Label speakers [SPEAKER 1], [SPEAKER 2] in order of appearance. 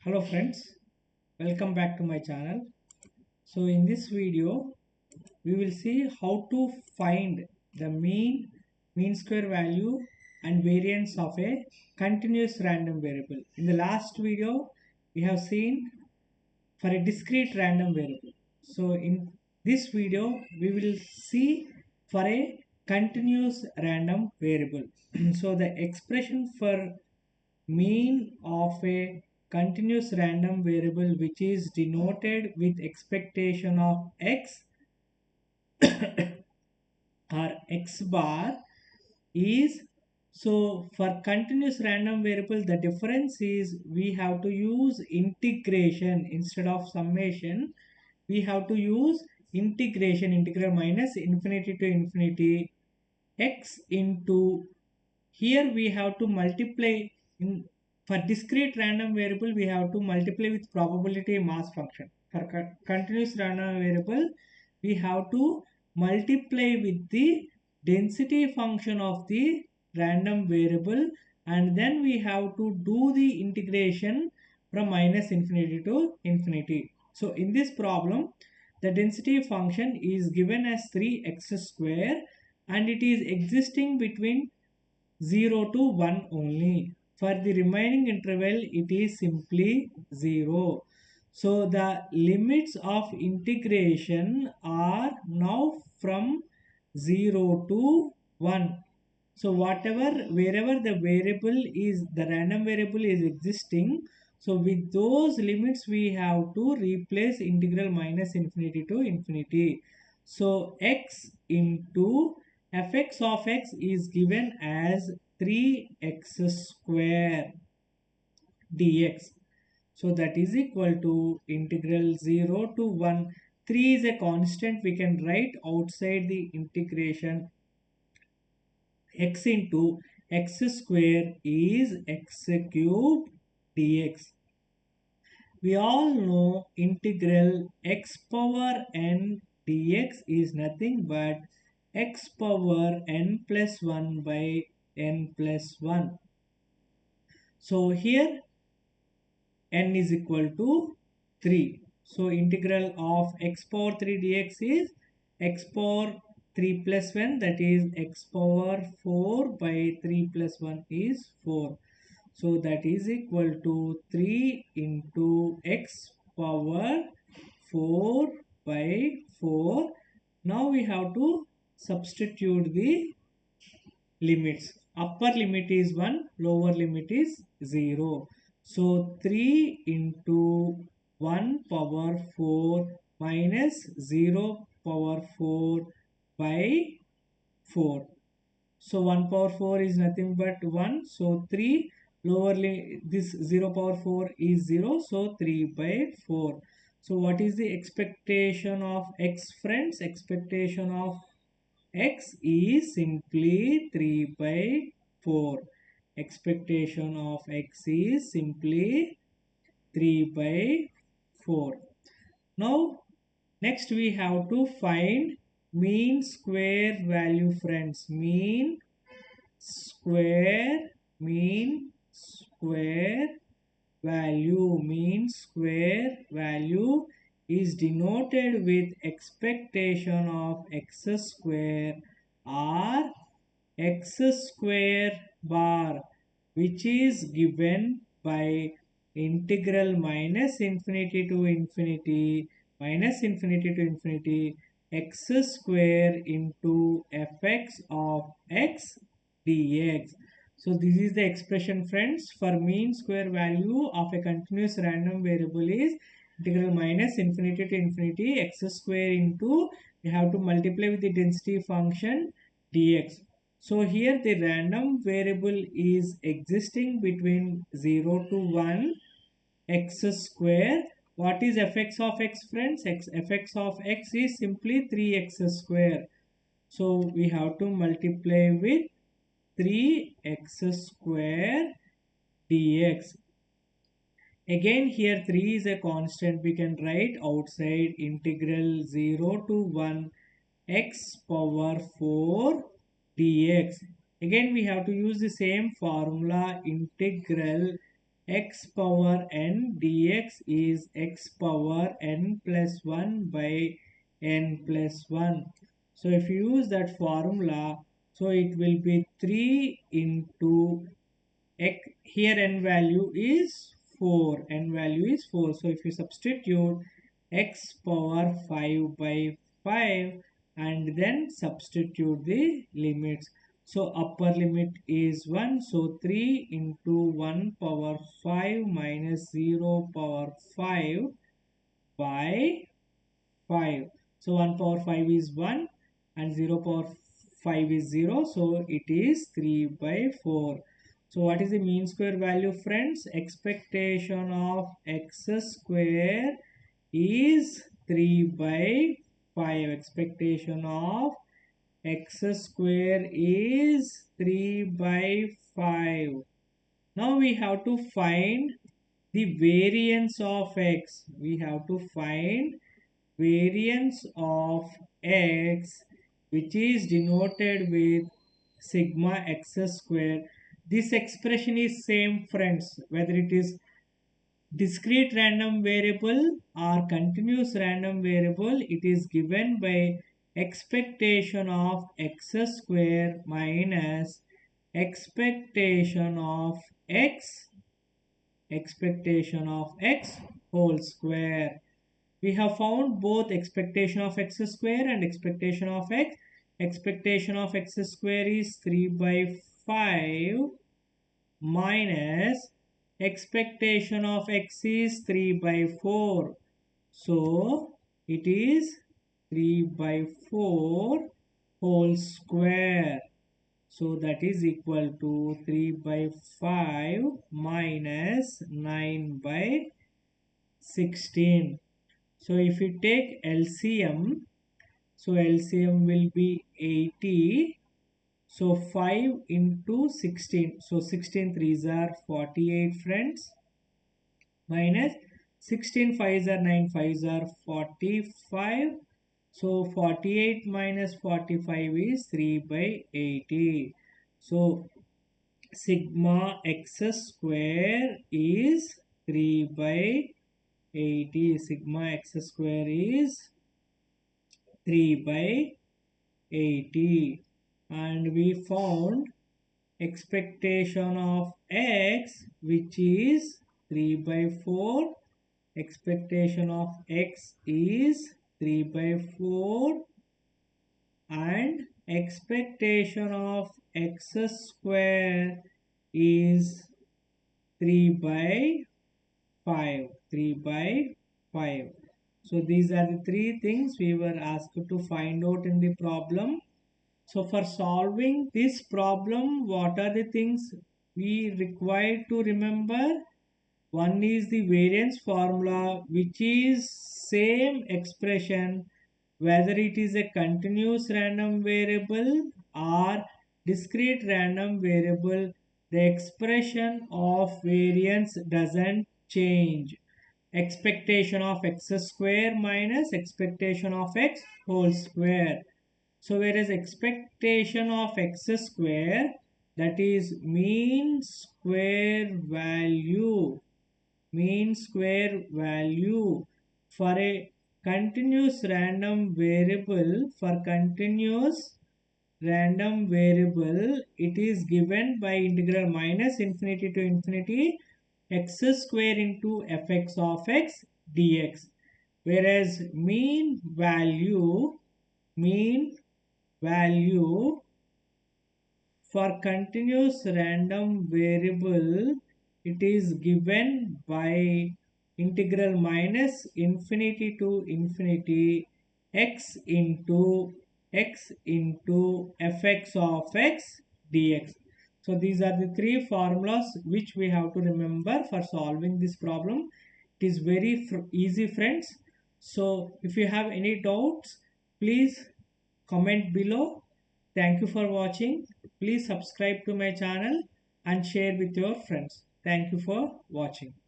[SPEAKER 1] Hello friends, welcome back to my channel. So in this video we will see how to find the mean square value and variance of a continuous random variable. In the last video we have seen for a discrete random variable. So in this video we will see for a continuous random variable. So the expression for mean of a continuous random variable which is denoted with expectation of x or x bar is, so for continuous random variable the difference is we have to use integration instead of summation. We have to use integral minus infinity to infinity x into, here we have to multiply in, for discrete random variable we have to multiply with probability mass function. For continuous random variable we have to multiply with the density function of the random variable, and then we have to do the integration from minus infinity to infinity. So in this problem the density function is given as 3x square and it is existing between 0 to 1 only. For the remaining interval it is simply 0. So the limits of integration are now from 0 to 1. So wherever the variable is, the random variable is existing, so with those limits we have to replace integral minus infinity to infinity. So x into fx of x is given as 3x square dx. So that is equal to integral 0 to 1. 3 is a constant, we can write outside the integration. X into x square is x cube dx. We all know integral x power n dx is nothing but x power n plus 1 by n plus 1. So here n is equal to 3. So integral of x power 3 dx is x power 3 plus 1, that is x power 4 by 3 plus 1 is 4. So that is equal to 3 into x power 4 by 4. Now we have to substitute the limits. Upper limit is 1, lower limit is 0. So 3 into 1 power 4 minus 0 power 4 by 4. So 1 power 4 is nothing but 1. So 3, this 0 power 4 is 0. So 3 by 4. So what is the expectation of x, friends? Expectation of x is simply 3 by 4. Expectation of x is simply 3 by 4. Now next we have to find mean square value, friends. Mean square value is denoted with expectation of x square or x square bar, which is given by integral minus infinity to infinity x square into fx of x dx. So this is the expression, friends, for mean square value of a continuous random variable is integral minus infinity to infinity x square into, we have to multiply with the density function dx. So here the random variable is existing between 0 to 1 x square. What is fx of x, friends? Fx of x is simply 3x square. So we have to multiply with 3x square dx. Again here 3 is a constant, we can write outside integral 0 to 1 x power 4 dx. Again we have to use the same formula, integral x power n dx is x power n plus 1 by n plus 1. So if you use that formula, so it will be 3 into x. Here n value is 4. N value is 4. So if you substitute x power 5 by 5 and then substitute the limits. So upper limit is 1. So 3 into 1 power 5 minus 0 power 5 by 5. So 1 power 5 is 1 and 0 power 5 is 0. So it is 3 by 4. So what is the mean square value, friends? Expectation of x square is 3 by 5. Expectation of x square is 3 by 5. Now we have to find the variance of x. We have to find variance of x, which is denoted with sigma x square. This expression is same, friends, whether it is discrete random variable or continuous random variable. It is given by expectation of x square minus expectation of x whole square. We have found both expectation of x square and expectation of x. Expectation of x square is 3 by 5 minus expectation of x is 3 by 4. So it is 3 by 4 whole square. So that is equal to 3 by 5 minus 9 by 16. So if you take LCM, so LCM will be 80. So 5 into 16. So 16 threes are 48, friends. Minus 16 fives are 9 fives are 45. So 48 minus 45 is 3 by 80. So sigma x square is 3 by 80. Sigma x square is 3 by 80. And we found expectation of x, which is 3 by 4. Expectation of x is 3 by 4. And expectation of x square is 3 by 5. 3 by 5. So these are the three things we were asked to find out in the problem. So for solving this problem, what are the things we require to remember? One is the variance formula, which is same expression whether it is a continuous random variable or discrete random variable. The expression of variance doesn't change. Expectation of x square minus expectation of x whole square. So whereas expectation of x square, that is mean square value for a continuous random variable, it is given by integral minus infinity to infinity x square into fx of x dx, whereas mean value for continuous random variable, it is given by integral minus infinity to infinity x into fx of x dx. So these are the three formulas which we have to remember for solving this problem. It is very easy, friends. So if you have any doubts, please comment below. Thank you for watching. Please subscribe to my channel and share with your friends. Thank you for watching.